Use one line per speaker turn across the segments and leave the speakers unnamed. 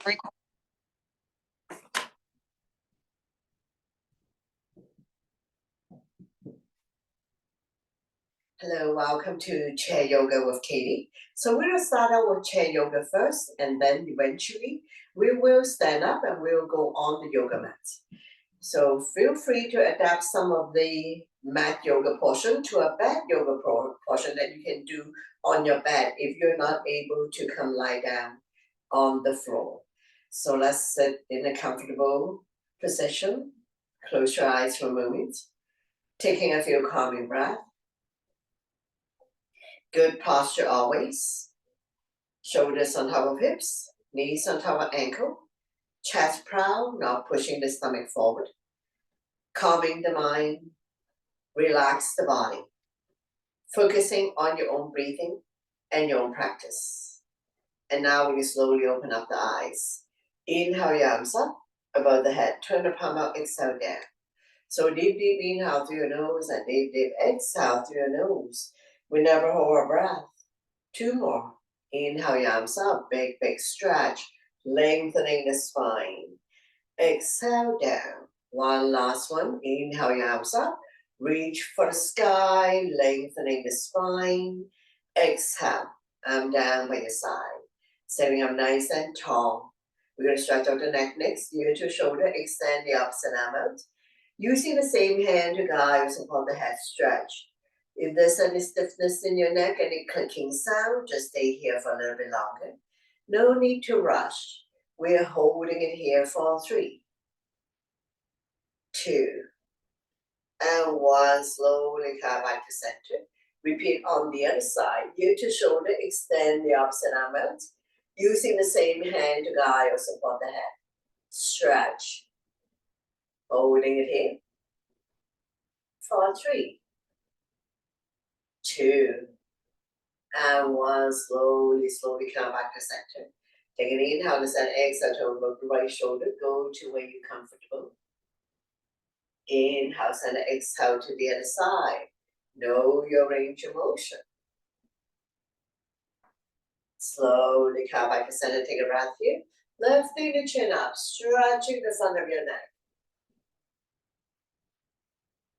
Hello, welcome to Chair Yoga with Katie. So we're going to start out with chair yoga first, and then eventually we will stand up and we'll go on the yoga mat. So feel free to adapt some of the mat yoga portion to a bed yoga portion that you can do on your bed if you're not able to come lie down on the floor. So let's sit in a comfortable position. Close your eyes for a moment, taking a few calming breaths. Good posture always. Shoulders on top of hips, knees on top of ankle, chest proud, not pushing the stomach forward. Calming the mind, relax the body. Focusing on your own breathing and your own practice. And now we slowly open up the eyes. Inhale your arms up above the head. Turn the palm out, exhale down. So deep inhale through your nose and deep exhale through your nose. We never hold our breath. 2 more. Inhale your arms up, big stretch, lengthening the spine. Exhale down. One last one. Inhale your arms up, reach for the sky, lengthening the spine. Exhale, arm down by your side. Standing up nice and tall. We're going to stretch out the neck next, ear to shoulder, extend the opposite arm out. Using the same hand to guide us upon the head stretch. If there's any stiffness in your neck, any clicking sound, just stay here for a little bit longer. No need to rush. We're holding it here for 3, 2, and 1. Slowly come back to center. Repeat on the other side. Ear to shoulder, extend the opposite arm out. Using the same hand to guide or support the head. Stretch. Holding it here for 3, 2, and 1. Slowly come back to center. Take an inhale and send exhale to remove the right shoulder. Go to where you're comfortable. Inhale, send exhale to the other side. Know your range of motion. Slowly come back to center. Take a breath here. Lifting the chin up, stretching the front of your neck.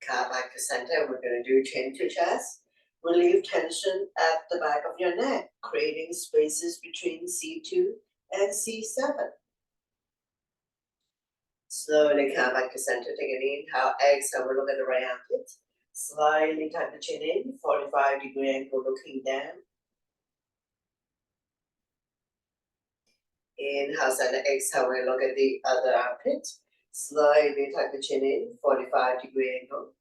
Come back to center. We're going to do chin to chest. Relieve tension at the back of your neck, creating spaces between C2 and C7. Slowly come back to center. Take an inhale, exhale. We'll look at the right armpit. Slightly tuck the chin in, 45-degree angle looking down. Inhale, and exhale. We'll look at the other armpit. Slightly tuck the chin in, 45-degree angle.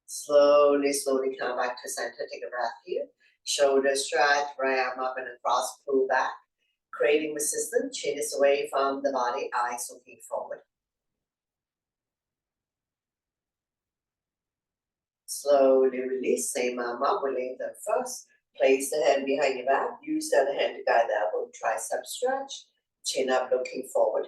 Slowly come back to center. Take a breath here. Shoulder stretch, right arm up and across, pull back. Creating resistance, chin is away from the body, eyes looking forward. Slowly release, same arm up, we lengthen first. Place the hand behind your back, use the other hand to guide the elbow, tricep stretch, chin up looking forward.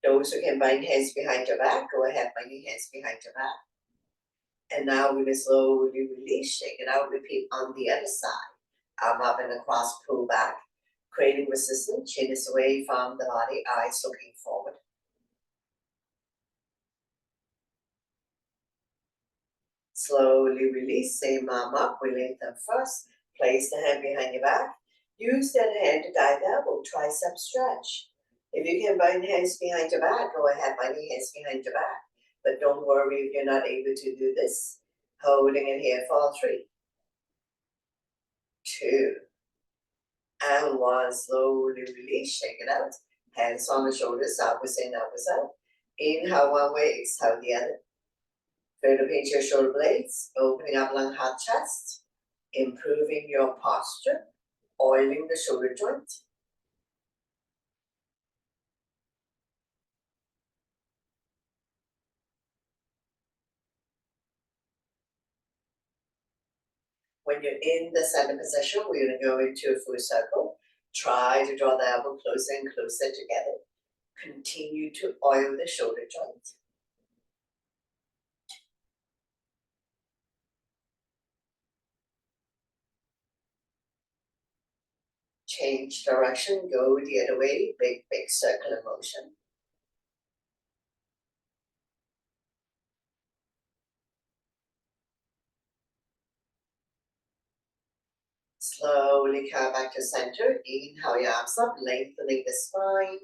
Those who can bind hands behind your back, go ahead, bind your hands behind your back. And now we're going to slowly release, shake it out, repeat on the other side. Arm up and across, pull back. Creating resistance, chin is away from the body, eyes looking forward. Slowly release, same arm up, we lengthen first. Place the hand behind your back. Use that hand to guide the elbow, tricep stretch. If you can bind hands behind your back, go ahead, bind your hands behind your back. But don't worry if you're not able to do this. Holding it here for 3, 2, and 1. Slowly release, shake it out. Hands on the shoulders, upwards in, upwards out. Inhale one way, exhale the other. Feel the pinch your shoulder blades, opening up lung, heart, chest. Improving your posture, oiling the shoulder joint. When you're in the center position, we're going to go into a full circle. Try to draw the elbow closer and closer together. Continue to oil the shoulder joint. Change direction, go the other way, big circular motion. Slowly come back to center. Inhale your arms up, lengthening the spine.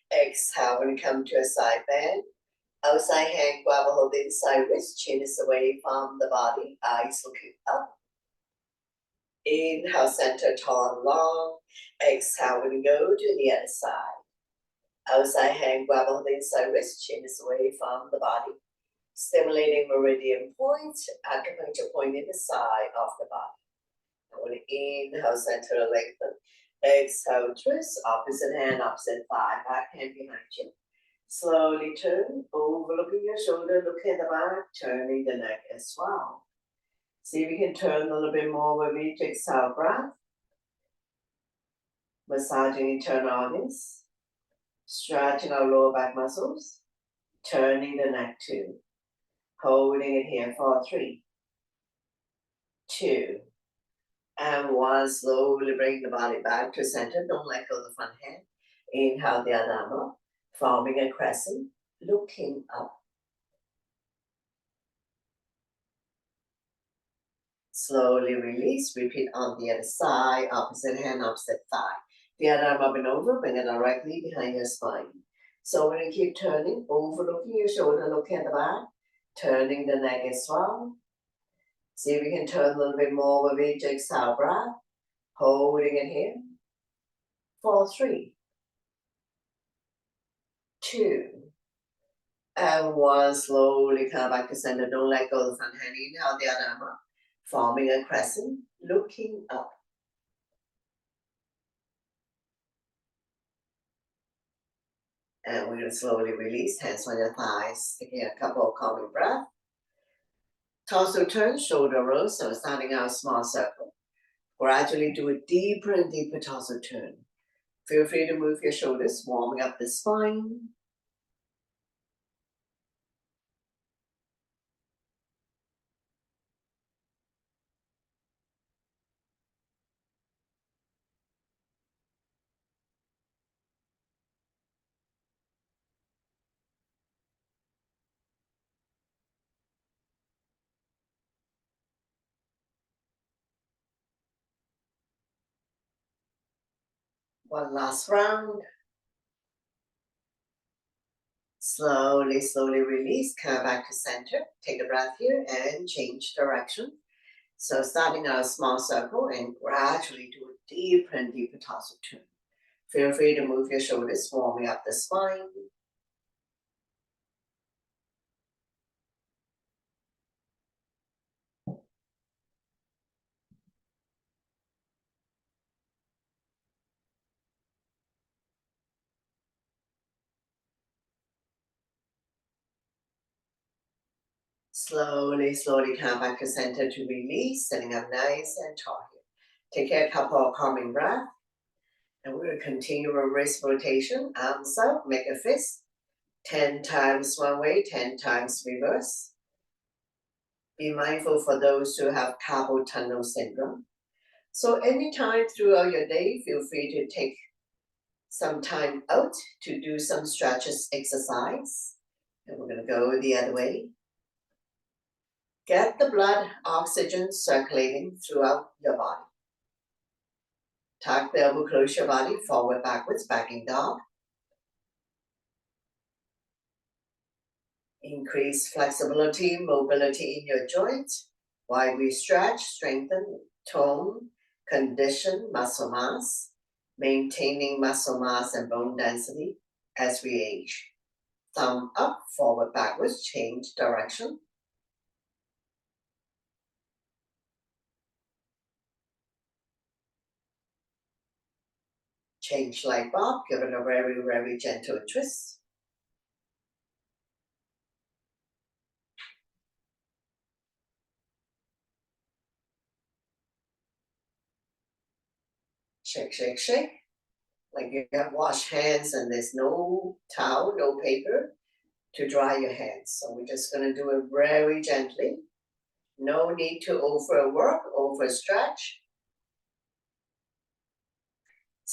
Exhale when you come to a side bend. Outside hand grab a hold inside wrist, chin is away from the body, eyes looking up. Inhale, center, tall and long. Exhale when you go to the other side. Outside hand grab a hold inside wrist, chin is away from the body. Stimulating meridian point, acupuncture point in the side of the body. I want to inhale, center, lengthen. Exhale, twist, opposite hand, opposite thigh, back hand behind you. Slowly turn, overlooking your shoulder, look at the back, turning the neck as well. See if we can turn a little bit more with each exhale breath. Massaging internal organs, stretching our lower back muscles, turning the neck too. Holding it here for 3, 2, and 1. Slowly bring the body back to center. Don't let go of the front hand. Inhale the other arm up, forming a crescent, looking up. Slowly release, repeat on the other side, opposite hand, opposite thigh. The other arm up and over, bring it directly behind your spine. So when you keep turning, overlooking your shoulder, look at the back, turning the neck as well. See if we can turn a little bit more with each exhale breath, holding it here. For 3, 2, and 1. Slowly come back to center. Don't let go of the front hand. Inhale the other arm up, forming a crescent, looking up. And we're going to slowly release, hands on your thighs, taking a couple of calming breaths. Torso turn, shoulder roll, so starting out small circle. Gradually do a deeper and deeper torso turn. Feel free to move your shoulders, warming up the spine. One last round. Slowly, slowly release, come back to center. Take a breath here and change direction. So starting out a small circle and gradually do a deeper and deeper torso turn. Feel free to move your shoulders, warming up the spine. Slowly, slowly come back to center to release, sitting up nice and tall here. Take a couple of calming breaths. And we're going to continue a wrist rotation. Arms up, make a fist. 10 times one way, 10 times reverse. Be mindful for those who have carpal tunnel syndrome. So anytime throughout your day, feel free to take some time out to do some stretches exercise. And we're going to go the other way. Get the blood oxygen circulating throughout your body. Tuck the elbow, close your body, forward, backwards, backing dog. Increase flexibility, mobility in your joints while we stretch, strengthen, tone, condition muscle mass, maintaining muscle mass and bone density as we age. Thumb up, forward, backwards, change direction. Change like Bob, give it a very, very gentle twist. Shake, shake, shake. Like you have washed hands and there's no towel, no paper to dry your hands. So we're just going to do it very gently. No need to overwork, overstretch.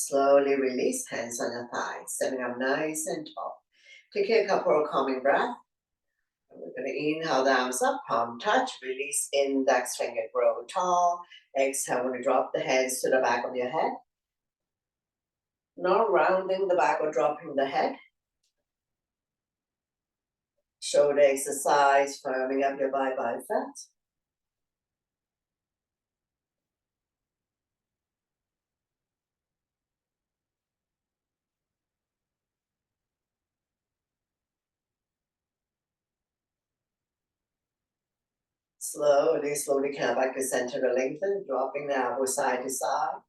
Slowly release, hands on your thighs, sitting up nice and tall. Take a couple of calming breaths. We're going to inhale the arms up, palm touch, release index finger, grow tall. Exhale, when you drop the hands to the back of your head. Not rounding the back or dropping the head. Shoulder exercise, firming up your bicep. Slowly, slowly come back to center to lengthen, dropping the elbow side to side.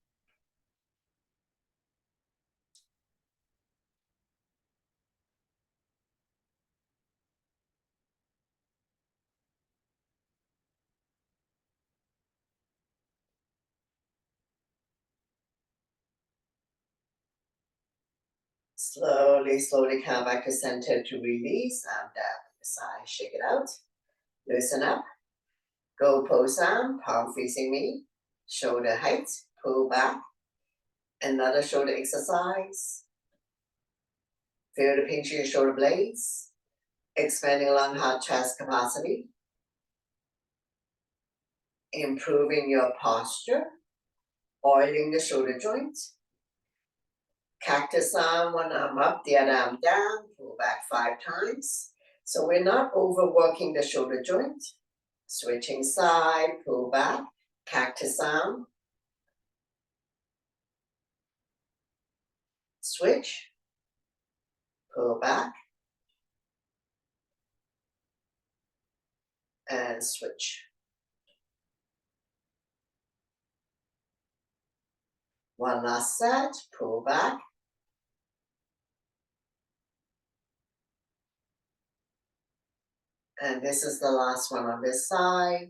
Slowly, slowly come back to center to release. Arm down to the side, shake it out. Loosen up. Go pose arm, palm facing me. Shoulder height, pull back. Another shoulder exercise. Feel the pinch of your shoulder blades. Expanding lung, heart, chest capacity. Improving your posture. Oiling the shoulder joints. Cactus arm, one arm up, the other arm down. Pull back 5 times. So we're not overworking the shoulder joint. Switching side, pull back. Cactus arm. Switch. Pull back. And switch. One last set, pull back. And this is the last one on this side.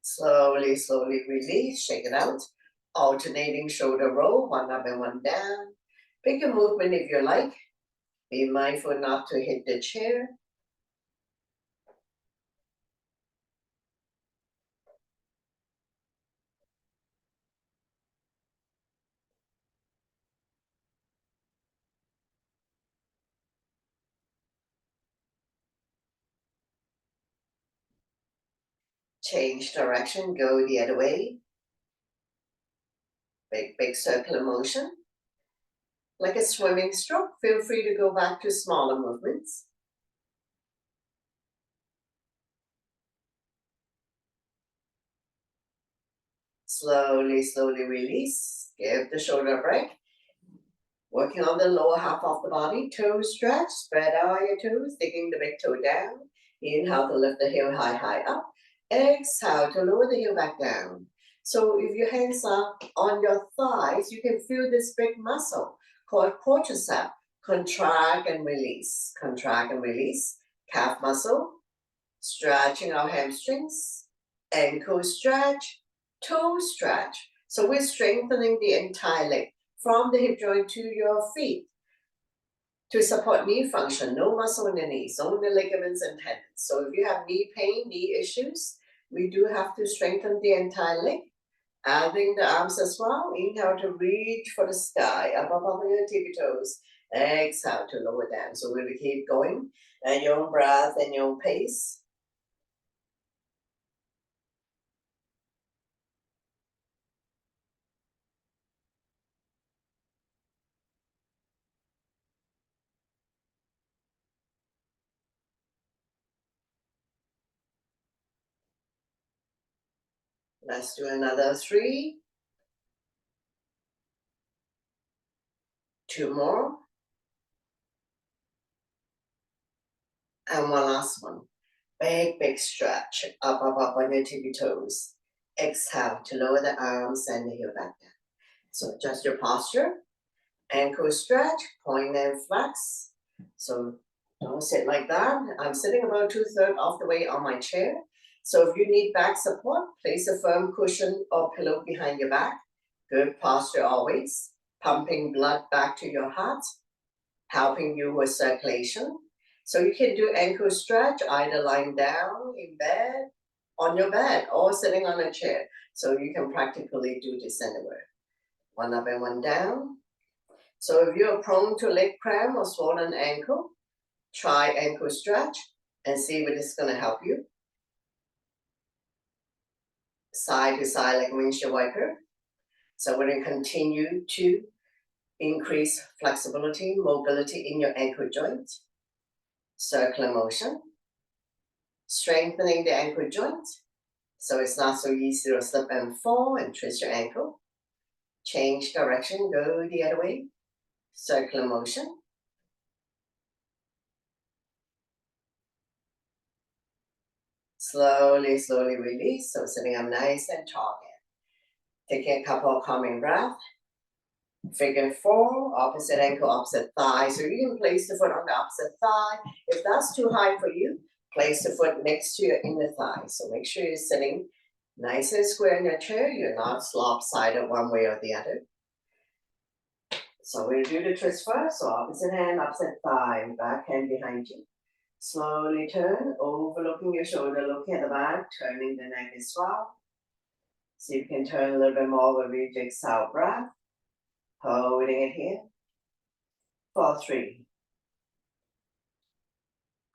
Slowly, slowly release, shake it out. Alternating shoulder roll, one up and one down. Pick a movement if you like. Be mindful not to hit the chair. Change direction, go the other way. Big, big circular motion. Like a swimming stroke, feel free to go back to smaller movements. Slowly, slowly release. Give the shoulder a break. Working on the lower half of the body, toes stretch, spread out your toes, digging the big toe down. Inhale to lift the heel high, high up. Exhale to lower the heel back down. So if your hands are on your thighs, you can feel this big muscle called quadricep. Contract and release, contract and release. Calf muscle, stretching our hamstrings, ankle stretch, toe stretch. So we're strengthening the entire leg from the hip joint to your feet to support knee function. No muscle in the knees, only ligaments and tendons. So if you have knee pain, knee issues, we do have to strengthen the entire leg. Adding the arms as well. Inhale to reach for the sky, up above your tippy toes. Exhale to lower down. So we'll keep going at your own breath and your own pace. Let's do another 3. 2 more. And one last one. Big, big stretch. Up, up, up on your tippy toes. Exhale to lower the arms and the heel back down. So adjust your posture. Ankle stretch, point and flex. So don't sit like that. I'm sitting about 2/3 of the way on my chair. So if you need back support, place a firm cushion or pillow behind your back. Good posture always. Pumping blood back to your heart, helping you with circulation. So you can do ankle stretch, either lying down in bed on your bed or sitting on a chair. So you can practically do this anywhere. One up and one down. So if you're prone to leg cramp or swollen ankle, try ankle stretch and see if it's going to help you. Side to side like windshield wiper. So we're going to continue to increase flexibility, mobility in your ankle joint. Circular motion. Strengthening the ankle joint so it's not so easy to slip and fall and twist your ankle. Change direction, go the other way. Circular motion. Slowly, slowly release. So sitting up nice and tall again. Taking a couple of calming breaths. Figure 4, opposite ankle, opposite thigh. So you can place the foot on the opposite thigh. If that's too high for you, place the foot next to your inner thigh. So make sure you're sitting nice and square in your chair. You're not lopsided one way or the other. So we'll do the twist first. So opposite hand, opposite thigh, back hand behind you. Slowly turn, overlooking your shoulder, looking at the back, turning the neck as well. See if you can turn a little bit more with your jigsaw breath. Holding it here. For 3,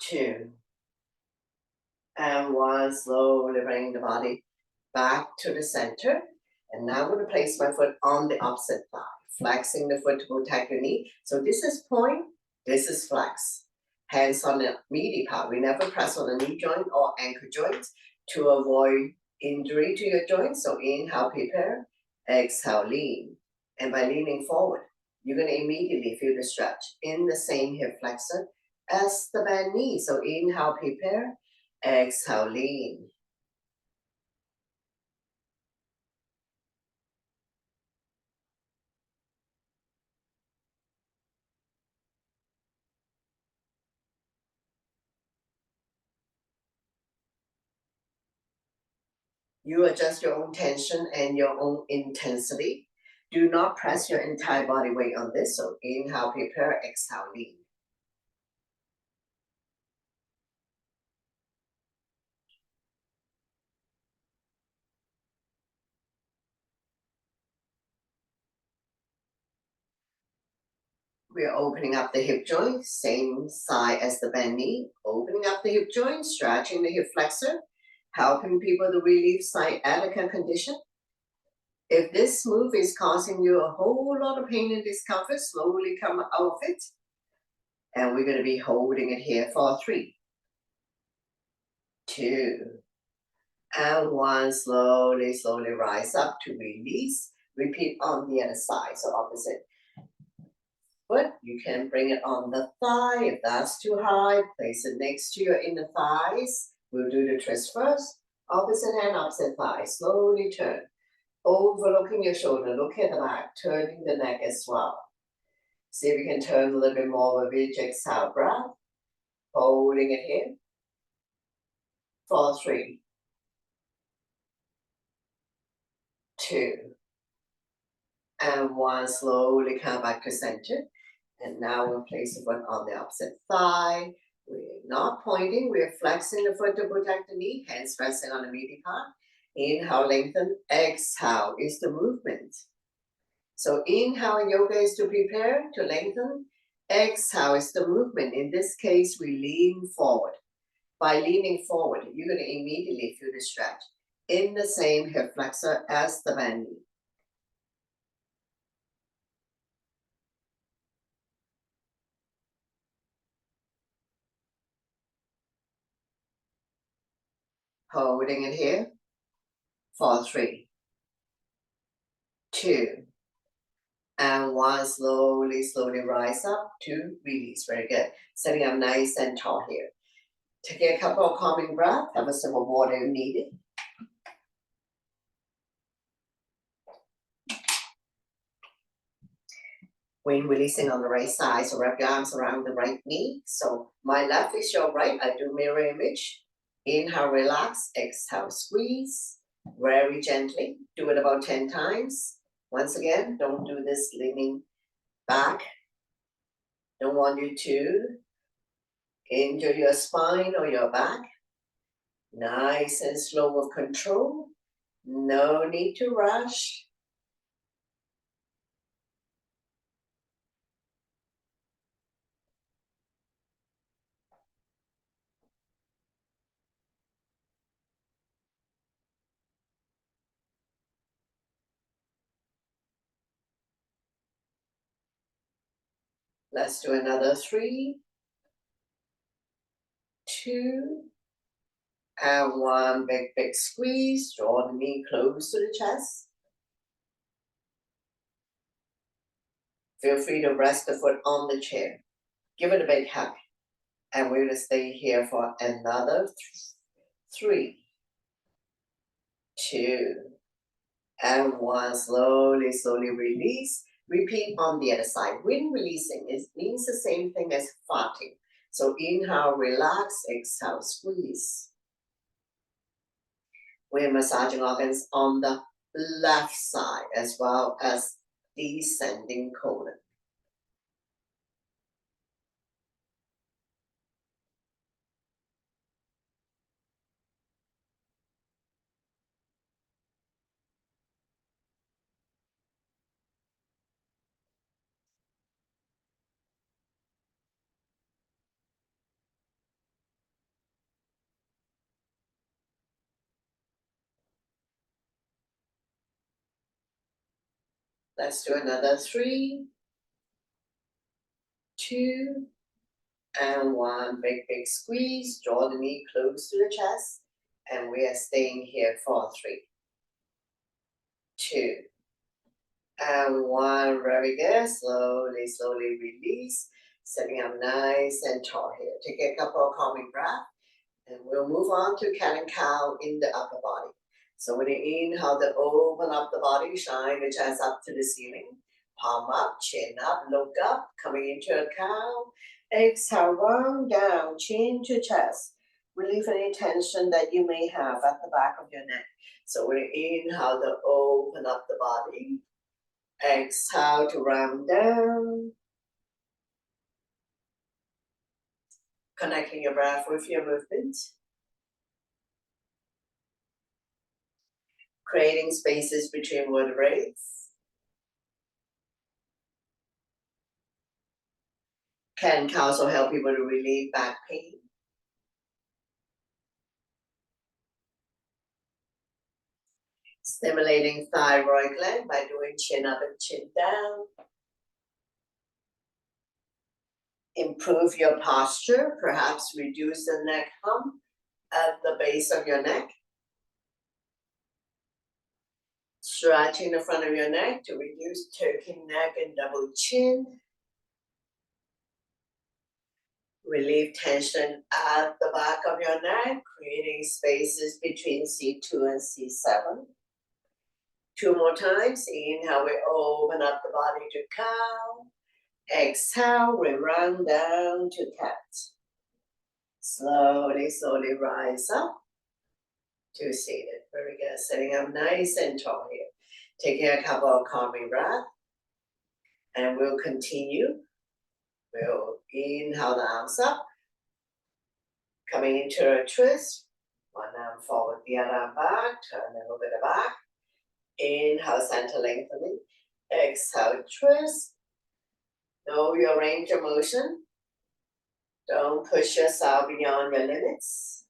2, and 1. Slowly bring the body back to the center. And now I'm going to place my foot on the opposite thigh, flexing the foot to protect your knee. So this is point, this is flex. Hands on the meaty part. We never press on the knee joint or ankle joints to avoid injury to your joints. So inhale, prepare, exhale, lean. And by leaning forward, you're going to immediately feel the stretch in the same hip flexor as the bent knee. So inhale, prepare, exhale, lean. You adjust your own tension and your own intensity. Do not press your entire body weight on this. So inhale, prepare, exhale, lean. We're opening up the hip joint, same side as the bent knee. Opening up the hip joint, stretching the hip flexor, helping people to relieve sciatica condition. If this move is causing you a whole lot of pain and discomfort, slowly come out of it. And we're going to be holding it here for 3, 2, and 1. Slowly, slowly rise up to release. Repeat on the other side, so opposite foot. You can bring it on the thigh. If that's too high, place it next to your inner thighs. We'll do the twist first. Opposite hand, opposite thigh. Slowly turn. Overlooking your shoulder, look at the back, turning the neck as well. See if you can turn a little bit more with each exhale breath. Holding it here. For 3, 2, and 1. Slowly come back to center. And now we'll place the foot on the opposite thigh. We're not pointing, we're flexing the foot to protect the knee, hands resting on the meaty part. Inhale, lengthen. Exhale is the movement. So inhale in yoga is to prepare, to lengthen. Exhale is the movement. In this case, we lean forward. By leaning forward, you're going to immediately feel the stretch in the same hip flexor as the bent knee. Holding it here for 3, 2, and 1. Slowly, slowly rise up to release. Very good. Sitting up nice and tall here. Taking a couple of calming breaths. Have a sip of water if needed. When releasing on the right side, so wrap your arms around the right knee. So my left is your right. I do mirror image. Inhale, relax. Exhale, squeeze. Very gently. Do it about 10 times. Once again, don't do this leaning back. Don't want you to injure your spine or your back. Nice and slow with control. No need to rush. Let's do another 3, 2, and 1. Big squeeze. Draw the knee close to the chest. Feel free to rest the foot on the chair. Give it a big hug. And we're going to stay here for another 3, 2, and 1. Slowly, slowly release. Repeat on the other side. When releasing, it means the same thing as farting. So inhale, relax, exhale, squeeze. We're massaging organs on the left side as well as descending colon. Let's do another 3, 2, and 1. Big squeeze. Draw the knee close to the chest. And we are staying here for 3, 2, and 1. Very good. Slowly, slowly release. Sitting up nice and tall here. Take a couple of calming breaths. And we'll move on to cat and cow in the upper body. So when you inhale, to open up the body, shine the chest up to the ceiling. Palm up, chin up, look up, coming into a cow. Exhale, round down, chin to chest. Relieve any tension that you may have at the back of your neck. So when you inhale, to open up the body. Exhale to round down. Connecting your breath with your movement. Creating spaces between vertebrae. Can also help people to relieve back pain. Stimulating thyroid gland by doing chin up and chin down. Improve your posture, perhaps reduce the neck hump at the base of your neck. Stretching the front of your neck to reduce turkey neck and double chin. Relieve tension at the back of your neck, creating spaces between C2 and C7. 2 more times. Inhale, we open up the body to cow. Exhale, we run down to cat. Slowly, slowly rise up to seated. Very good. Sitting up nice and tall here. Taking a couple of calming breaths. And we'll continue. We'll inhale the arms up. Coming into a twist. One arm forward, the other arm back. Turn a little bit back. Inhale, center lengthening. Exhale, twist. Know your range of motion. Don't push yourself beyond your limits.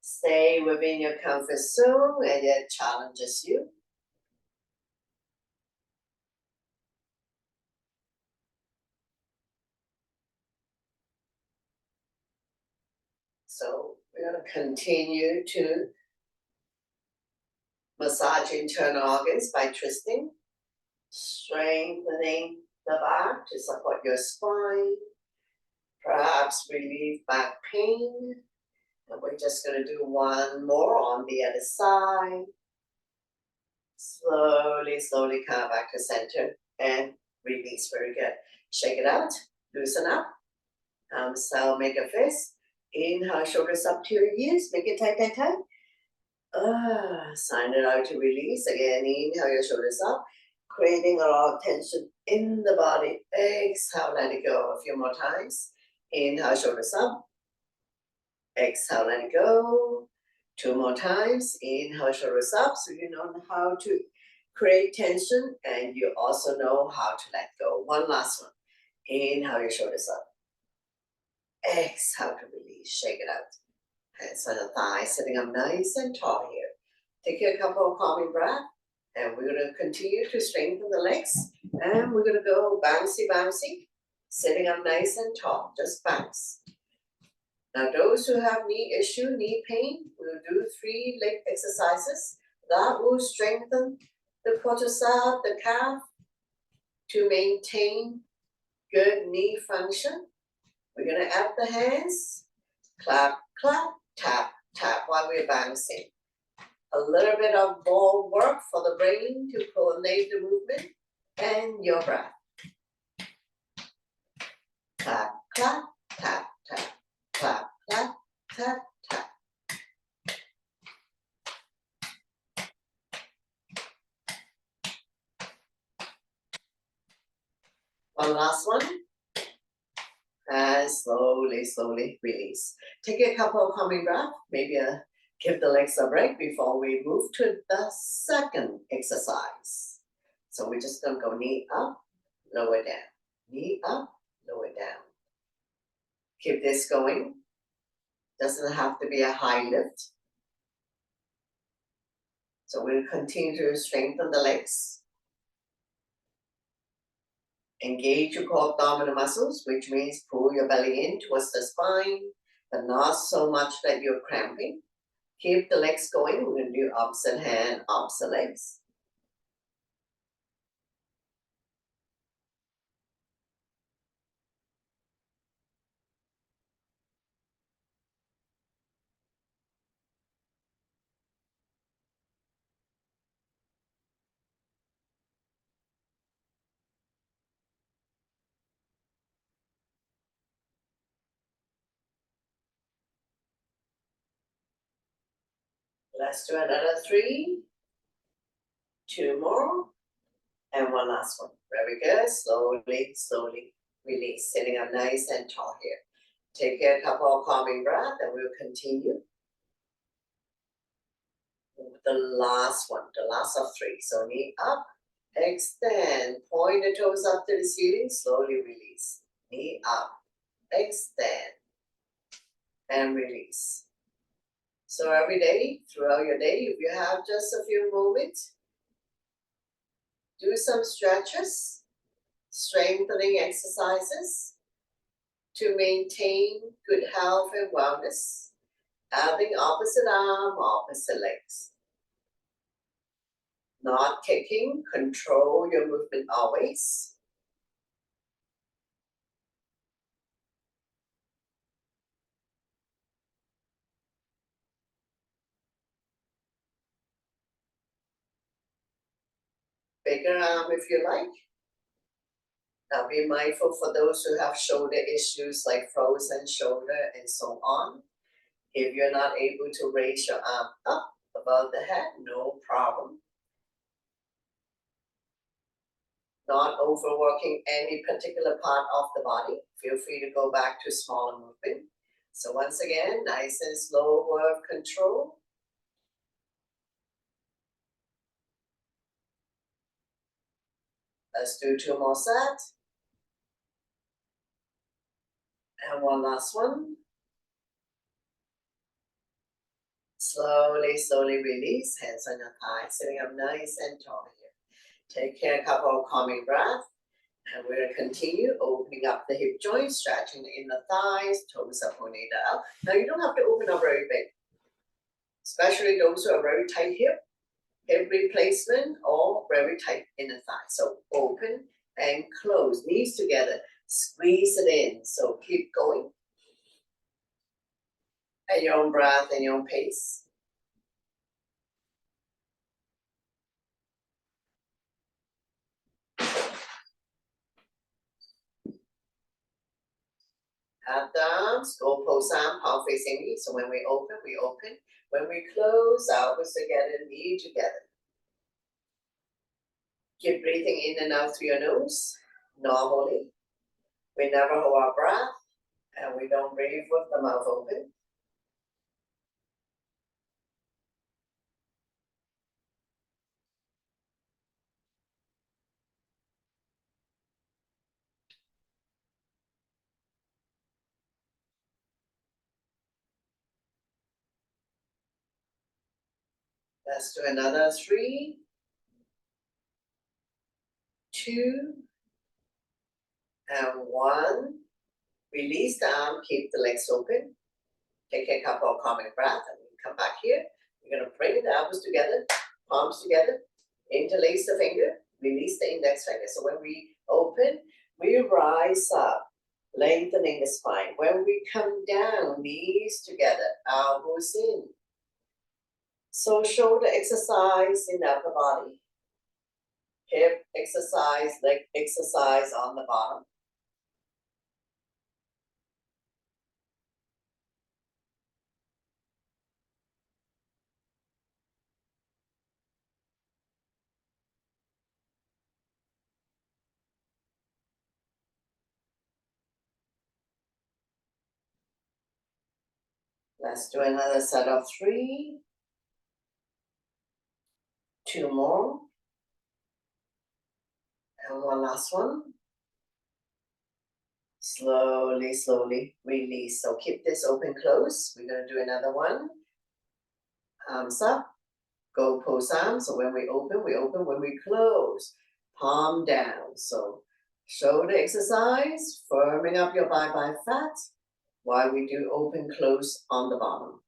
Stay within your comfort zone and it challenges you. So we're going to continue to massage internal organs by twisting, strengthening the back to support your spine, perhaps relieve back pain. And we're just going to do one more on the other side. Slowly, slowly come back to center and release. Very good. Shake it out, loosen up. So make a fist. Inhale, shoulders up to your ears. Make it tight, tight, tight. Sign it out to release. Again, inhale your shoulders up, creating a lot of tension in the body. Exhale, let it go a few more times. Inhale, shoulders up. Exhale, let it go. 2 more times. Inhale, shoulders up, so you know how to create tension and you also know how to let go. One last one. Inhale your shoulders up. Exhale to release. Shake it out. Hands on the thighs, sitting up nice and tall here. Take a couple of calming breaths, and we're going to continue to strengthen the legs. And we're going to go bouncy, bouncy, sitting up nice and tall. Just bounce. Now, those who have knee issue, knee pain, we'll do 3 leg exercises. That will strengthen the quadricep, the calf, to maintain good knee function. We're going to add the hands, clap, clap, tap, tap while we're bouncing. A little bit of ball work for the brain to coordinate the movement and your breath. Clap, clap, tap, tap, clap, clap, tap, tap. One last one. And slowly, slowly release. Take a couple of calming breaths, maybe give the legs a break before we move to the second exercise. So we're just gonna go knee up, lower down, knee up, lower down. Keep this going. Doesn't have to be a high lift. So we'll continue to strengthen the legs. Engage your core abdominal muscles, which means pull your belly in towards the spine, but not so much that you're cramping. Keep the legs going. We're going to do opposite hand, opposite legs. Let's do another 3, 2 more, and one last one. Very good. Slowly, slowly release. Sitting up nice and tall here. Take a couple of calming breaths, and we'll continue with the last one, the last of 3. So knee up, extend, point the toes up to the ceiling, slowly release. Knee up, extend, and release. So every day, throughout your day, if you have just a few moments, do some stretches, strengthening exercises to maintain good health and wellness, adding opposite arm, opposite legs. Not kicking, control your movement always. Bigger arm if you like. Now be mindful for those who have shoulder issues like frozen shoulder and so on. If you're not able to raise your arm up above the head, no problem. Not overworking any particular part of the body. Feel free to go back to smaller movement. So once again, nice and slow work control. Let's do 2 more sets. And one last one. Slowly, slowly release. Hands on your thighs, sitting up nice and tall here. Take a couple of calming breaths. And we're going to continue opening up the hip joints, stretching the inner thighs, toes are pointed out. Now you don't have to open up very big, especially those who are very tight hip replacement or very tight inner thigh. So open and close, knees together, squeeze it in. So keep going at your own breath and your own pace. Add the arms, go pose arm, palm facing knee. So when we open, we open. When we close, elbows together, knee together. Keep breathing in and out through your nose, normally. We never hold our breath, and we don't breathe with the mouth open. Let's do another 3, 2, and 1. Release the arm, keep the legs open. Take a couple of calming breaths and come back here. You're going to bring the elbows together, palms together, interlace the finger, release the index finger. So when we open, we rise up, lengthening the spine. When we come down, knees together, elbows in. So shoulder exercise in the upper body, hip exercise, leg exercise on the bottom. Let's do another set of 3, 2 more, and one last one. Slowly, slowly release. So keep this open close. We're going to do another one. Arms up, go pose arms. So when we open, when we close, palm down. So shoulder exercise, firming up your bye-bye fat while we do open close on the bottom.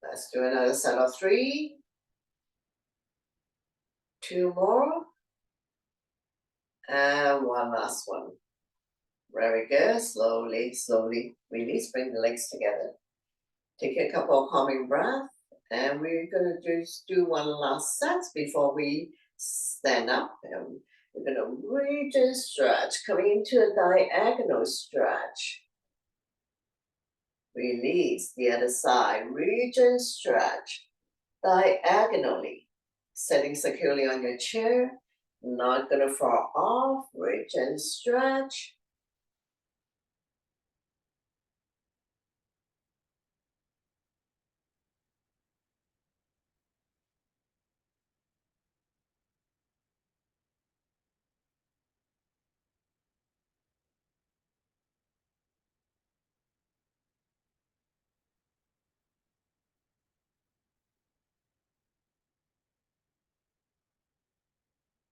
Let's do another set of 3, 2 more, and one last one. Very good. Slowly, slowly release. Bring the legs together. Take a couple of calming breaths. And we're going to just do one last set before we stand up. And we're going to reach and stretch, coming into a diagonal stretch. Release the other side. Reach and stretch diagonally. Sitting securely on your chair. Not going to fall off. Reach and stretch.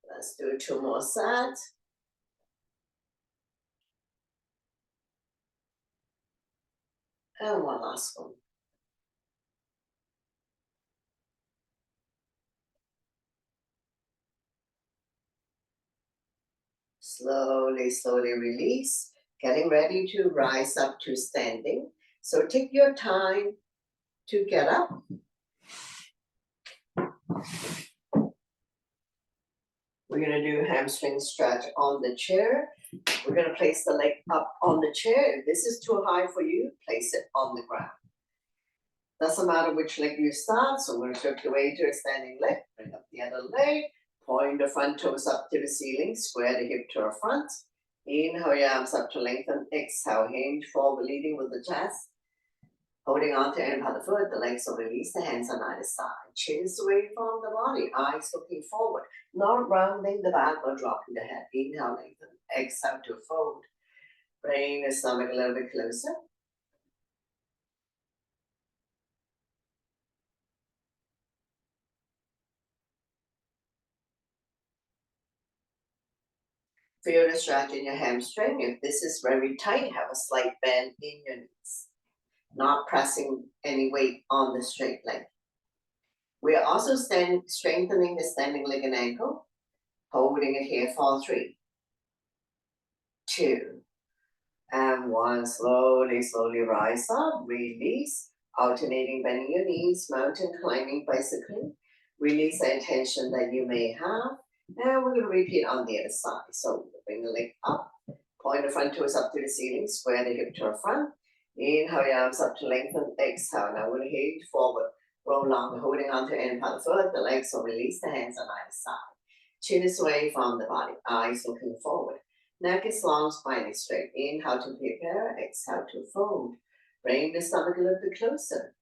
Let's do 2 more sets. And one last one. Slowly, slowly release. Getting ready to rise up to standing. So take your time to get up. We're going to do hamstring stretch on the chair. We're going to place the leg up on the chair. If this is too high for you, place it on the ground. Doesn't matter which leg you start, so we're going to shift away to a standing leg. Bring up the other leg. Point the front toes up to the ceiling. Square the hip to our front. Inhale your arms up to lengthen. Exhale, hinge forward, leading with the chest. Holding on to end of the foot, the legs will release, the hands on either side. Chins away from the body, eyes looking forward, not rounding the back or dropping the head. Inhale, lengthen. Exhale to fold. Bring the stomach a little bit closer. Feel the stretch in your hamstring. If this is very tight, have a slight bend in your knees. Not pressing any weight on the straight leg. We are also strengthening the standing leg and ankle. Holding it here for 3, 2, and 1. Slowly, slowly rise up. Release. Alternating bending your knees. Mountain climbing, bicycling. Release the tension that you may have. And we're going to repeat on the other side. So bring the leg up. Point the front toes up to the ceiling. Square the hip to our front. Inhale your arms up to lengthen. Exhale. Now we're going to hinge forward. Roll long, holding on to end of the foot. The legs will release, the hands on either side. Chin is away from the body. Eyes looking forward. Neck is long, spine is straight. Inhale to prepare. Exhale to fold. Bring the stomach a little bit closer.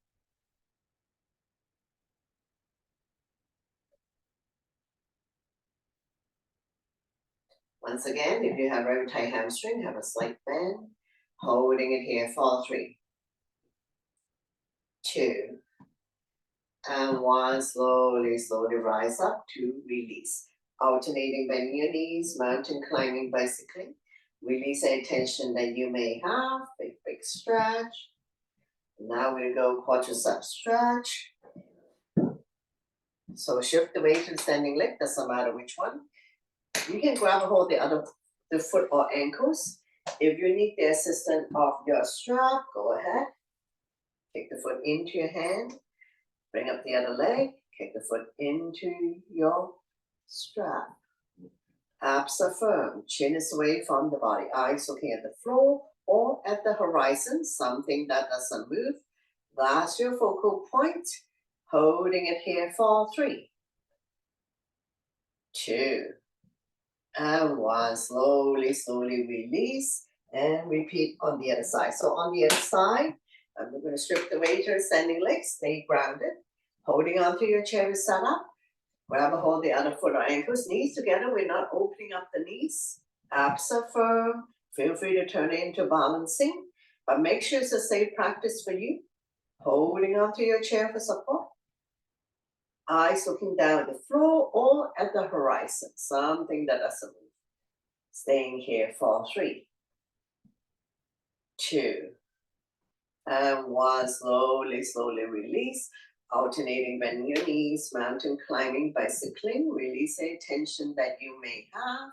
Once again, if you have very tight hamstring, have a slight bend, holding it here for 3, 2, and 1. Slowly, slowly rise up to release. Alternating bending your knees, mountain climbing, bicycling. Release any tension that you may have. Big, big stretch. Now we'll go quadricep stretch. So shift the weight to the standing leg, doesn't matter which one. You can grab a hold of the foot or ankles. If you need the assistance of your strap, go ahead. Take the foot into your hand. Bring up the other leg. Kick the foot into your strap. Abs are firm. Chin is away from the body. Eyes looking at the floor or at the horizon, something that doesn't move. That's your focal point. Holding it here for 3, 2, and 1. Slowly, slowly release and repeat on the other side. So on the other side, we're going to strip the weight to standing legs. Stay grounded. Holding onto your chair is set up. Grab a hold of the other foot or ankles. Knees together. We're not opening up the knees. Abs are firm. Feel free to turn it into balancing. But make sure it's a safe practice for you. Holding onto your chair for support. Eyes looking down at the floor or at the horizon. Something that doesn't move. Staying here for 3, 2, and 1. Slowly, slowly release. Alternating bending your knees, mountain climbing, bicycling. Release any tension that you may have.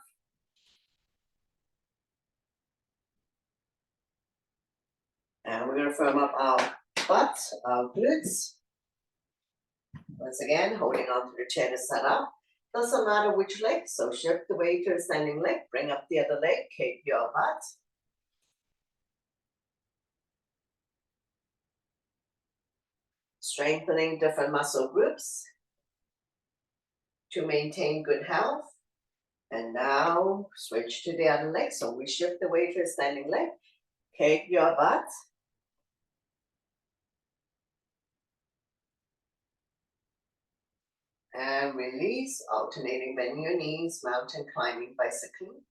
And we're going to firm up our butt, our glutes. Once again, holding onto the chair to set up. Doesn't matter which leg, so shift the weight to a standing leg. Bring up the other leg, kick your butt. Strengthening different muscle groups to maintain good health. And now switch to the other leg. So we shift the weight to a standing leg. Kick your butt. And release, alternating bending your knees, mountain climbing, bicycling.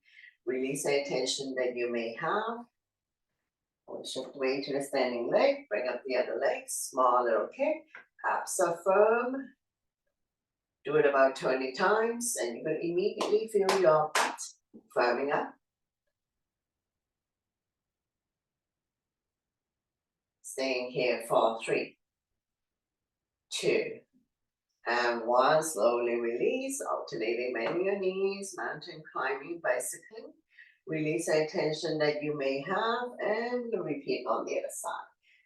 Release any tension that you may have. We'll shift weight to a standing leg. Bring up the other leg. Small little kick. Abs are firm. Do it about 20 times and you're going to immediately feel your butt firming up. Staying here for 3, 2, and 1. Slowly release, alternating bending your knees, mountain climbing, bicycling. Release any tension that you may have and repeat on the other side.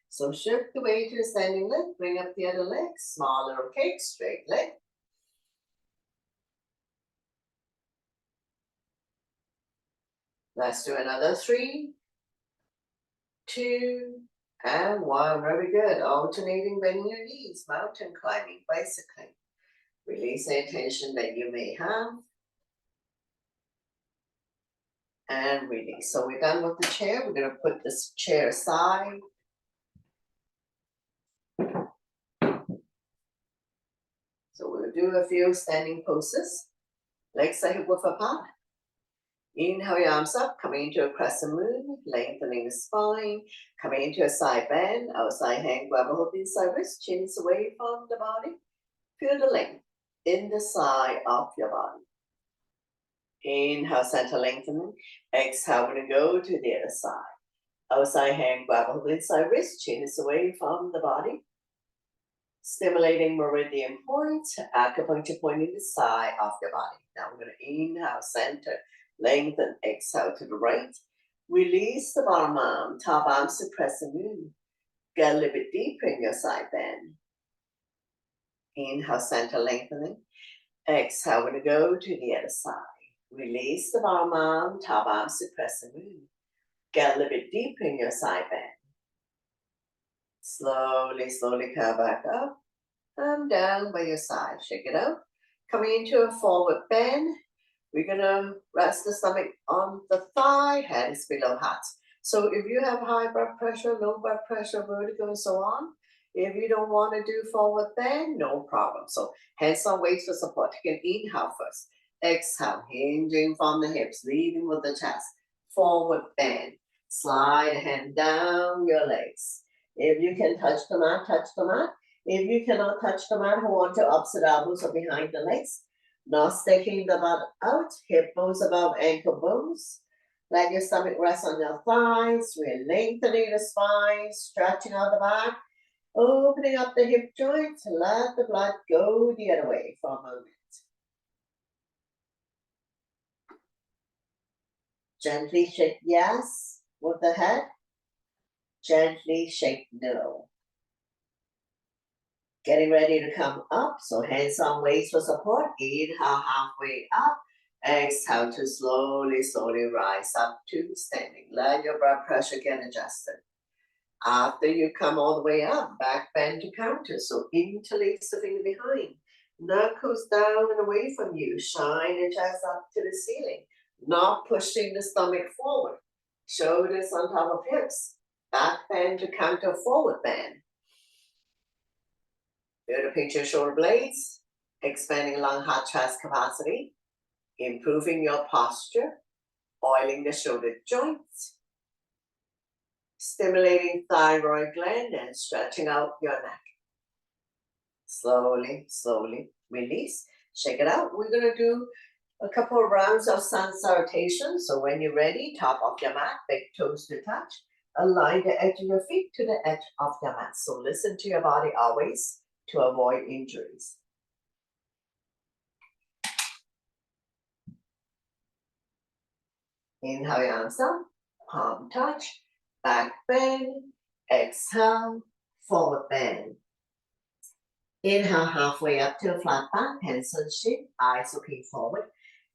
So shift the weight to a standing leg, bring up the other leg, small little kick, straight leg. Let's do another 3, 2, and 1. Very good. Alternating bending your knees, mountain climbing, bicycling. Release any tension that you may have. And release. So we're done with the chair. We're going to put this chair aside. So we'll do a few standing poses. Legs are hip width apart. Inhale your arms up, coming into a crescent moon, lengthening the spine, coming into a side bend, outside hand, grab a hold inside wrist, chin is away from the body. Feel the length in the side of your body. Inhale, center lengthening. Exhale, we're going to go to the other side. Outside hand, grab a hold inside wrist, chin is away from the body. Stimulating meridian point, acupuncture point in the side of your body. Now we're going to inhale, center, lengthen, exhale to the right. Release the bottom arm, top arm, suppress the moon. Get a little bit deeper in your side bend. Inhale, center, lengthening. Exhale, we're going to go to the other side. Release the bottom arm, top arm, suppress the moon. Get a little bit deeper in your side bend. Slowly, slowly come back up and down by your side. Shake it out. Coming into a forward bend. We're going to rest the stomach on the thigh, head is below heart. So if you have high blood pressure, low blood pressure, vertigo, and so on, if you don't want to do forward bend, no problem. So hands on waist for support. You can inhale first. Exhale, hinging from the hips, leading with the chest. Forward bend. Slide a hand down your legs. If you can touch the mat, touch the mat. If you cannot touch the mat, hold on to opposite elbows or behind the legs. Not sticking the butt out, hip bones above ankle bones. Let your stomach rest on your thighs. We're lengthening the spine, stretching out the back, opening up the hip joints. Let the blood go the other way for a moment. Gently shake yes with the head. Gently shake no. Getting ready to come up, so hands on waist for support. Inhale, halfway up. Exhale to slowly rise up to standing. Let your blood pressure get adjusted. After you come all the way up, back bend to counter. So interlace the finger behind. Knuckles down and away from you. Shine the chest up to the ceiling. Not pushing the stomach forward. Shoulders on top of hips. Back bend to counter forward bend. Feel the pinch your shoulder blades. Expanding lung heart chest capacity. Improving your posture. Oiling the shoulder joints. Stimulating thyroid gland and stretching out your neck. Slowly release. Shake it out. We're going to do a couple of rounds of sun salutation. So when you're ready, top of your mat, big toes to touch. Align the edge of your feet to the edge of your mat. So listen to your body always to avoid injuries. Inhale your arms up, palm touch, back bend, exhale, forward bend. Inhale halfway up to a flat back, hands on shin, eyes looking forward.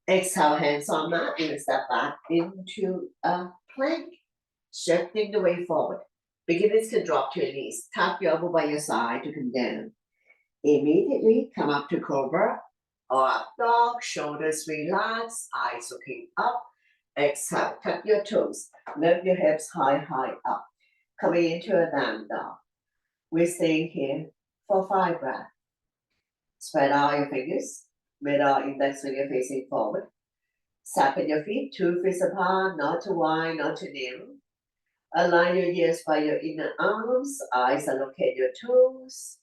Exhale, hands on mat, and step back into a plank, shifting the way forward. Beginners can drop to your knees, tap your elbow by your side to come down. Immediately come up to cobra or up dog, shoulders relax, eyes looking up. Exhale, tuck your toes, lift your hips high up. Coming into a down dog. We're staying here for 5 breaths. Spread out your fingers, middle index finger facing forward. Separate your feet, 2 feet apart, not too wide, not too narrow. Align your ears by your inner arms, eyes are looking at your toes.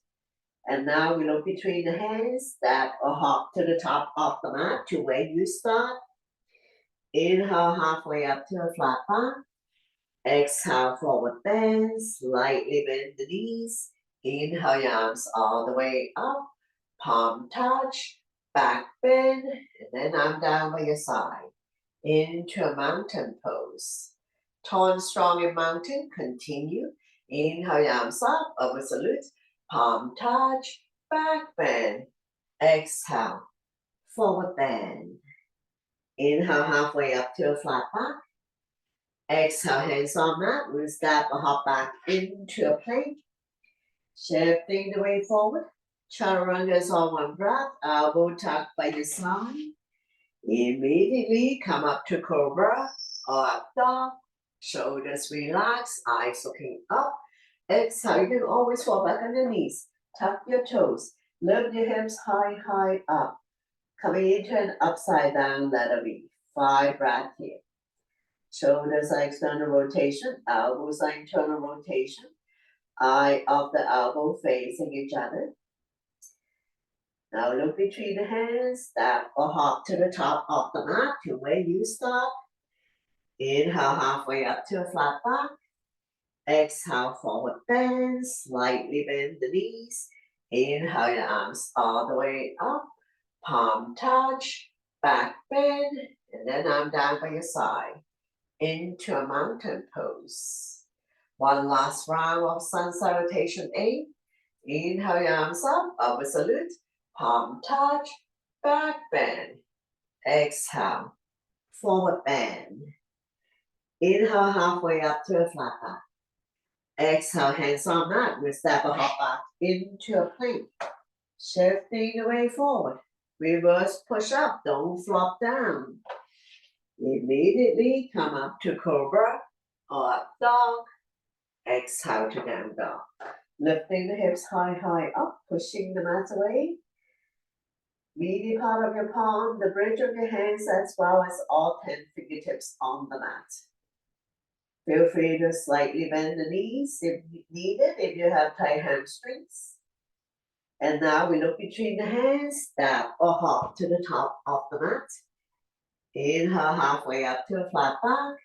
And now we look between the hands, step or hop to the top of the mat to where you start. Inhale halfway up to a flat back. Exhale, forward bend, slightly bend the knees. Inhale your arms all the way up. Palm touch, back bend, and then arm down by your side. Into a mountain pose. Tall and strong in mountain, continue. Inhale your arms up, upward salute. Palm touch, back bend. Exhale, forward bend. Inhale halfway up to a flat back. Exhale, hands on mat. We'll step or hop back into a plank. Shifting the way forward. Chaturanga is on one breath. Elbow tucked by your side. Immediately come up to cobra or up dog. Shoulders relax. Eyes looking up. Exhale. You can always fall back on your knees. Tuck your toes. Lift your hips high up. Coming into an upside down letter V. 5 breaths here. Shoulders are external rotation. Elbows are internal rotation. Eye of the elbow facing each other. Now look between the hands. Step or hop to the top of the mat to where you start. Inhale halfway up to a flat back. Exhale, forward bend. Slightly bend the knees. Inhale your arms all the way up. Palm touch. Back bend. And then arm down by your side. Into a mountain pose. One last round of sun salutation 8. Inhale your arms up, upward salute, palm touch, back bend. Exhale, forward bend. Inhale halfway up to a flat back. Exhale, hands on mat. We'll step or hop back into a plank. Shifting the way forward. Reverse push up, don't flop down. Immediately come up to cobra or up dog. Exhale to down dog. Lifting the hips high up, pushing the mat away. Meaty part of your palm, the bridge of your hands, as well as all 10 fingertips on the mat. Feel free to slightly bend the knees if needed, if you have tight hamstrings. And now we look between the hands, step or hop to the top of the mat. Inhale halfway up to a flat back.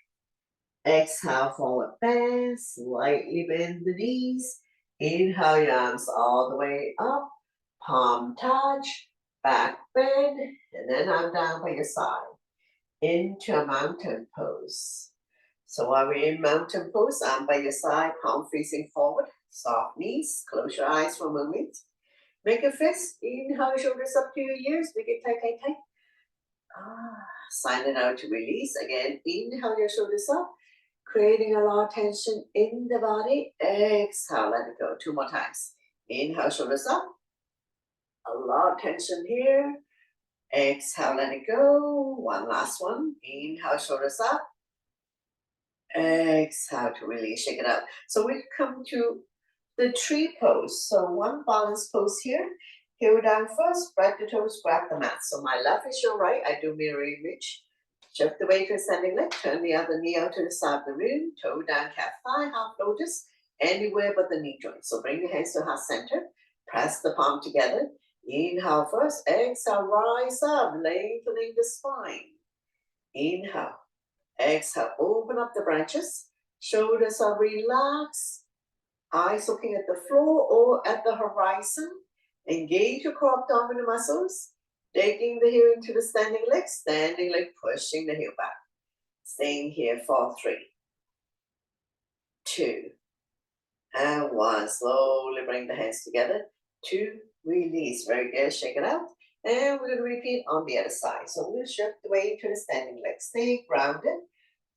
Exhale, forward bend, slightly bend the knees. Inhale your arms all the way up, palm touch, back bend, and then I'm down by your side into a mountain pose. So while we're in mountain pose, I'm by your side, palm facing forward, soft knees, close your eyes for a moment. Make a fist, inhale, shoulders up to your ears, make it tight, tight, tight. Sign it out to release. Again, inhale your shoulders up, creating a lot of tension in the body. Exhale, let it go. 2 more times. Inhale, shoulders up. A lot of tension here. Exhale, let it go. One last one. Inhale, shoulders up. Exhale to release, shake it out. So we come to the tree pose. So one balance pose here. Heel down first, spread the toes, grab the mat. So my left is your right. I do mirror image. Shift the weight to a standing leg. Turn the other knee out to the side of the room. Toe down, calf thigh, half lotus. Anywhere but the knee joint. So bring your hands to heart center. Press the palm together. Inhale first. Exhale, rise up, lengthening the spine. Inhale. Exhale, open up the branches. Shoulders are relaxed. Eyes looking at the floor or at the horizon. Engage your core abdominal muscles. Taking the heel into the standing leg, pushing the heel back. Staying here for 3, 2, and 1. Slowly bring the hands together. 2, release. Very good. Shake it out. And we're going to repeat on the other side. So we'll shift the weight to the standing leg. Stay grounded.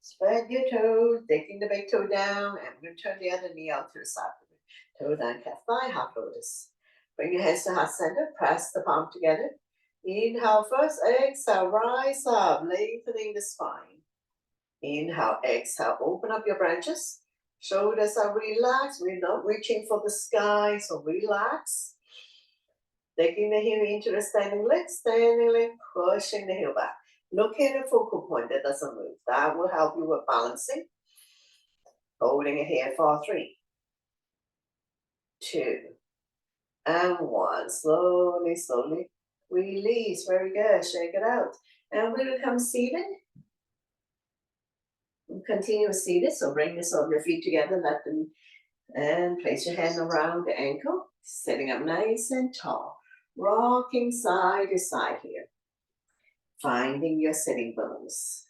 Spread your toes, taking the big toe down, and we're going to turn the other knee out to the side. Toe down, calf thigh, half lotus. Bring your hands to heart center. Press the palm together. Inhale first. Exhale, rise up, lengthening the spine. Inhale, exhale, open up your branches. Shoulders are relaxed. We're not reaching for the sky, so relax. Taking the heel into the standing leg, pushing the heel back. Look at a focal point that doesn't move. That will help you with balancing. Holding it here for 3, 2, and 1. Slowly, slowly release. Very good. Shake it out. And we'll become seated. Continue seated. So bring this over your feet together. Let them, and place your hand around the ankle. Sitting up nice and tall. Rocking side to side here. Finding your sitting bones.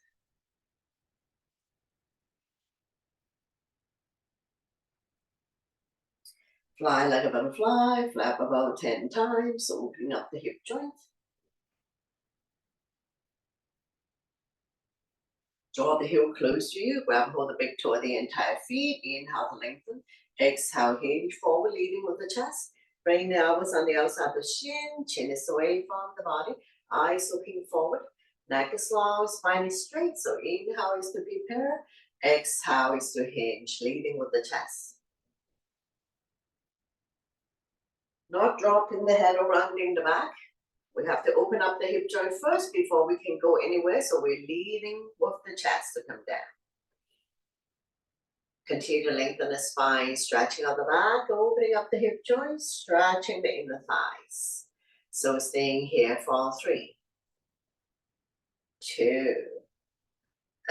Fly like a butterfly, flap about 10 times, opening up the hip joint. Draw the heel close to you, grab hold of the big toe of the entire feet, inhale to lengthen, exhale, hinge forward, leading with the chest. Bring the elbows on the outside of the shin, chin is away from the body, eyes looking forward, neck is long, spine is straight, so inhale is to prepare, exhale is to hinge, leading with the chest. Not dropping the head or rounding the back. We have to open up the hip joint first before we can go anywhere, so we're leading with the chest to come down. Continue to lengthen the spine, stretching out the back, opening up the hip joints, stretching the inner thighs. So staying here for 3, 2,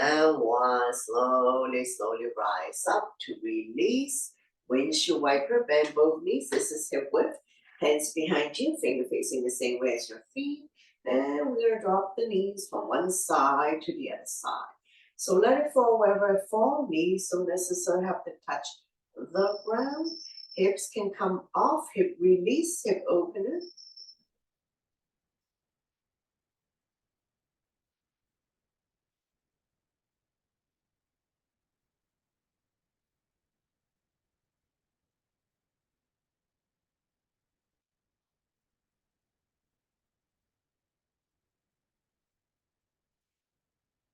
and 1. Slowly, slowly rise up to release. Windshield wiper, bend both knees. This is hip width. Hands behind you, finger facing the same way as your feet. And we're going to drop the knees from one side to the other side. So let it fall wherever it falls. Knees don't necessarily have to touch the ground. Hips can come off, hip release, hip opener.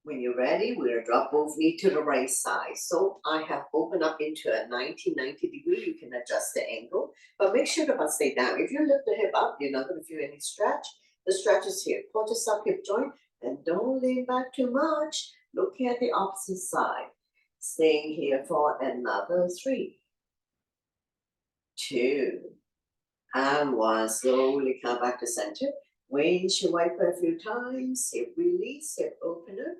When you're ready, we're going to drop both knees to the right side. So I have opened up into a 90 degree. You can adjust the angle, but make sure the butt stay down. If you lift the hip up, you're not going to feel any stretch. The stretches here. Quarters up hip joint and don't lean back too much. Look at the opposite side. Staying here for another 3, 2, and 1. Slowly come back to center. Windshield wiper a few times. Hip release, hip opener.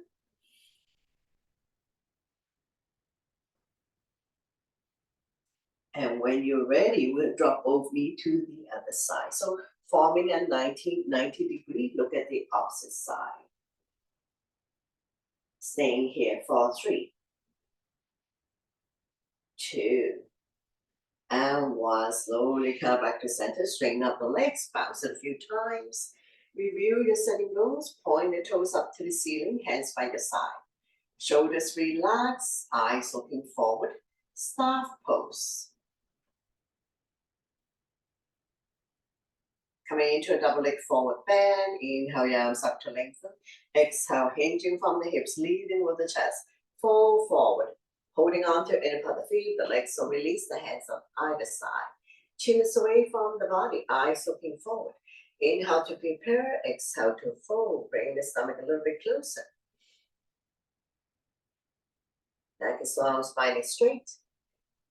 And when you're ready, we'll drop both knee to the other side. So forming a 90 degree, look at the opposite side. Staying here for 3, 2, and 1. Slowly come back to center. Straighten up the legs, bounce it a few times. Review your setting bones. Point the toes up to the ceiling, hands by your side. Shoulders relax, eyes looking forward. Staff pose. Coming into a double leg forward bend. Inhale your arms up to lengthen. Exhale, hinging from the hips, leading with the chest. Fold forward. Holding on to inner part of the feet, the legs will release, the hands on either side. Chin is away from the body, eyes looking forward. Inhale to prepare, exhale to fold. Bring the stomach a little bit closer. Neck is long, spine is straight.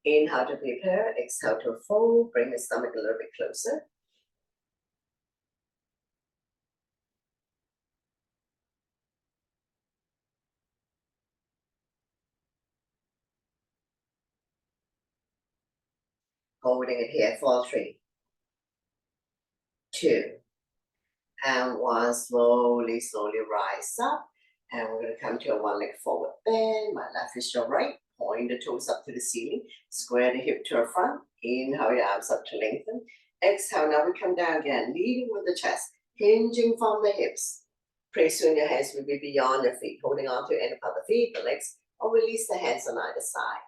Inhale to prepare, exhale to fold. Bring the stomach a little bit closer. Holding it here for 3, 2, and 1. Slowly, slowly rise up. And we're going to come to a one leg forward bend. My left is your right. Point the toes up to the ceiling. Square the hip to the front. Inhale your arms up to lengthen. Exhale, now we come down again, leading with the chest. Hinging from the hips. Pray soon your hands will be beyond your feet. Holding on to end of the feet, the legs, or release the hands on either side.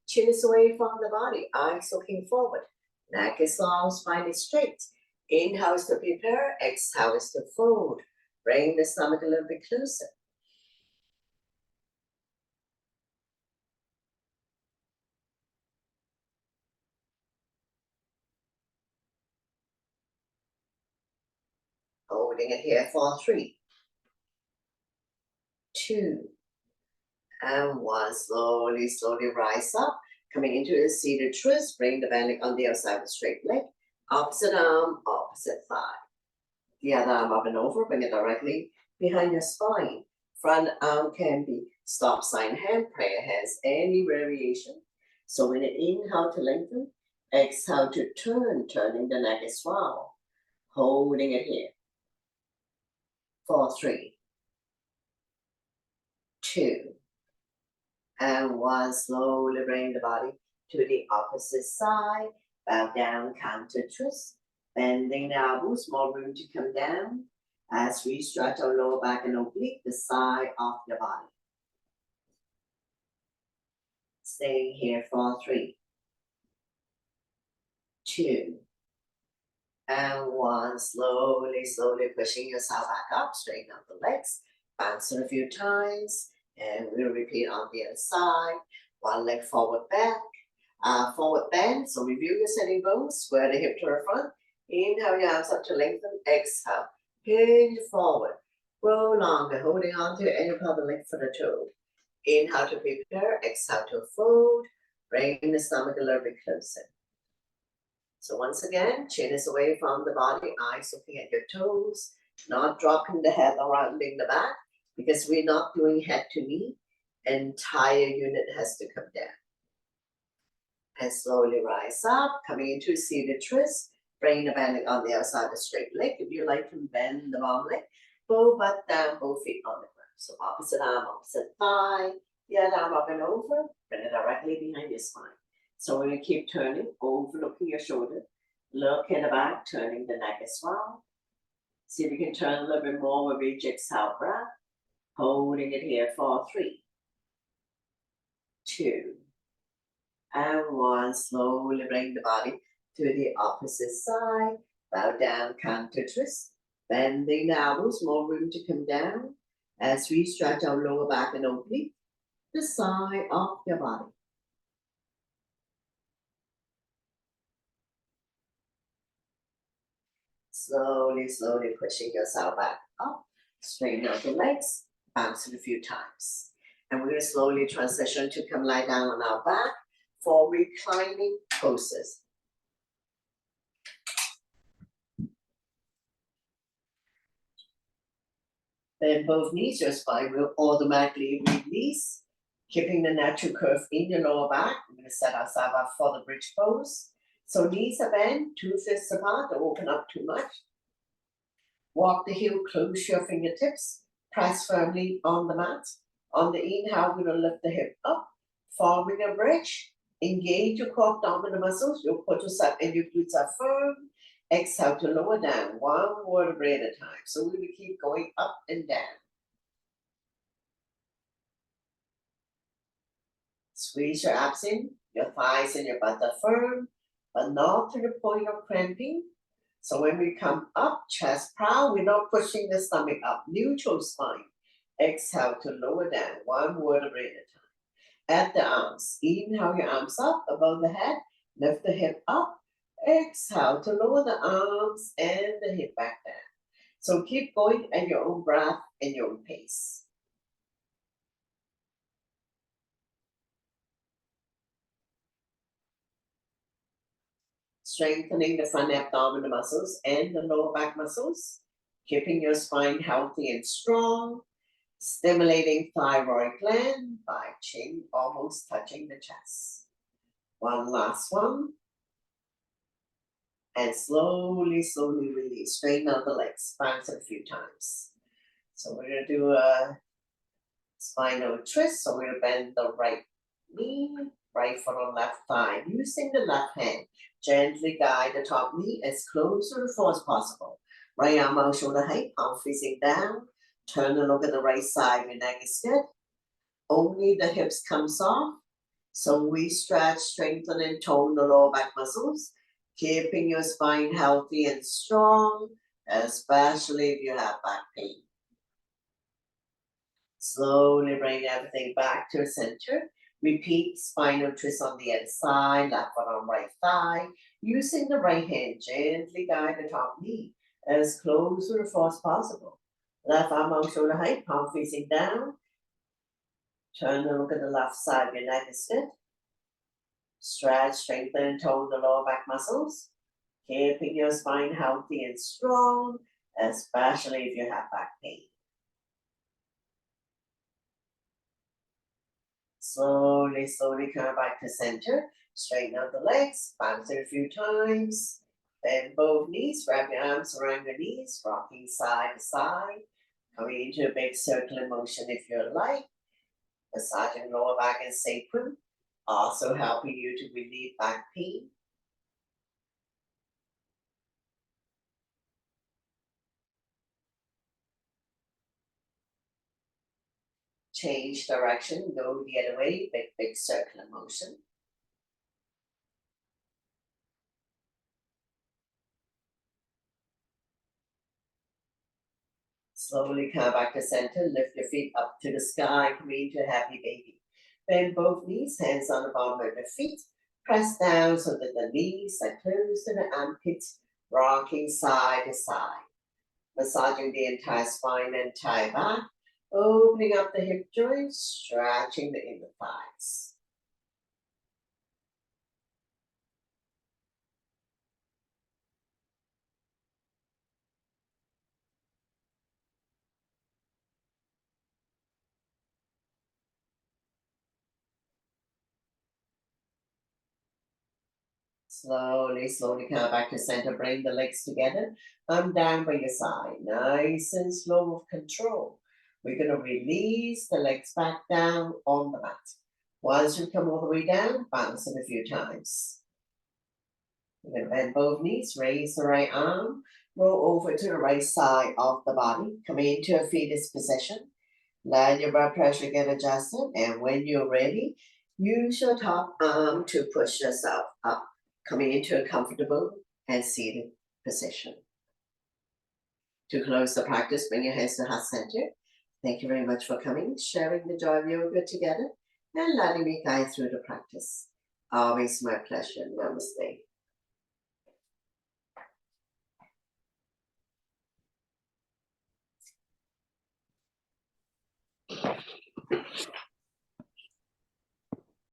Chin is away from the body. Eyes looking forward. Neck is long, spine is straight. Inhale is to prepare. Exhale is to fold. Bring the stomach a little bit closer. Holding it here for 3, 2, and 1. Slowly, slowly rise up. Coming into a seated twist. Bring the belly on the outside of the straight leg. Opposite arm, opposite thigh. The other arm up and over. Bring it directly behind your spine. Front arm can be stop sign hand, prayer hands, any variation. So when you inhale to lengthen, exhale to turn, turning the neck as well. Holding it here for 3, 2, and 1. Slowly bring the body to the opposite side. Bow down, counter twist. Bending the elbows, more room to come down. As we stretch our lower back and oblique, the side of the body. Staying here for 3, 2, and 1. Slowly, slowly pushing yourself back up. Straighten up the legs. Bounce it a few times. And we'll repeat on the other side. One leg forward forward bend. So review your sitting bones. Square the hip to the front. Inhale your arms up to lengthen. Exhale. Hinge forward. Grow longer. Holding on to any part of the leg for the toe. Inhale to prepare. Exhale to fold. Bring the stomach a little bit closer. So once again, chin is away from the body. Eyes looking at your toes. Not dropping the head or rounding the back. Because we're not doing head to knee, entire unit has to come down. And slowly rise up, coming into a seated twist. Bring the bending on the outside of the straight leg. If you like, to bend the bottom leg. Both butt down, both feet on the ground. So opposite arm, opposite thigh. The other arm up and over. Bring it directly behind your spine. So we're going to keep turning, overlooking your shoulder. Look in the back, turning the neck as well. See if you can turn a little bit more with each exhale breath. Holding it here for 3, 2, and 1. Slowly bring the body to the opposite side. Bow down, counter twist. Bending the elbows, more room to come down. As we stretch our lower back and oblique, the side of your body. Slowly, slowly pushing yourself back up. Straighten out the legs, bounce it a few times. And we're going to slowly transition to come lie down on our back for reclining poses. Bend both knees, your spine will automatically release, keeping the natural curve in your lower back. We're going to set ourselves up for the bridge pose. So knees are bent, 2 fists apart, don't open up too much. Walk the heel, close your fingertips, press firmly on the mat. On the inhale, we're going to lift the hip up, forming a bridge. Engage your core abdominal muscles, your quadriceps and your glutes are firm. Exhale to lower down, 1 vertebrae at a time. So we're going to keep going up and down. Squeeze your abs in, your thighs and your butt are firm, but not to the point of cramping. So when we come up, chest proud, we're not pushing the stomach up, neutral spine. Exhale to lower down, 1 vertebrae at a time. At the arms, inhale your arms up above the head, lift the hip up. Exhale to lower the arms and the hip back down. So keep going at your own breath and your own pace. Strengthening the front abdominal muscles and the lower back muscles, keeping your spine healthy and strong, stimulating thyroid gland by chin almost touching the chest. One last one. And slowly, slowly release. Straighten out the legs. Bounce it a few times. So we're going to do a spinal twist. So we're going to bend the right knee, right foot on left thigh. Using the left hand, gently guide the top knee as close to the floor as possible. Right arm out shoulder height, palm facing down. Turn and look at the right side. Your neck is good. Only the hips come soft. So we stretch, strengthen, and tone the lower back muscles, keeping your spine healthy and strong, especially if you have back pain. Slowly bring everything back to the center. Repeat spinal twist on the other side, left foot on right thigh. Using the right hand, gently guide the top knee as close to the floor as possible. Left arm out shoulder height, palm facing down. Turn and look at the left side of your neck is good. Stretch, strengthen, and tone the lower back muscles, keeping your spine healthy and strong, especially if you have back pain. Slowly, slowly come back to center. Straighten out the legs, bounce it a few times. Bend both knees, wrap your arms around your knees, rocking side to side. Coming into a big circular motion if you like. Massaging lower back and sacrum, also helping you to relieve back pain. Change direction, go the other way, big circular motion. Slowly come back to center, lift your feet up to the sky, come into a happy baby. Bend both knees, hands on the bottom of the feet. Press down so that the knees are close to the armpits, rocking side to side. Massaging the entire spine and entire back. Opening up the hip joints, stretching the inner thighs. Slowly, slowly come back to center. Bring the legs together. Arm down by your side. Nice and slow with control. We're going to release the legs back down on the mat. Once you come all the way down, bounce it a few times. We're going to bend both knees, raise the right arm, roll over to the right side of the body, come into a fetus position. Let your blood pressure get adjusted, and when you're ready, use your top arm to push yourself up, coming into a comfortable and seated position. To close the practice, bring your hands to heart center. Thank you very much for coming, sharing the joy of yoga together, and letting me guide through the practice. Always my pleasure. Namaste.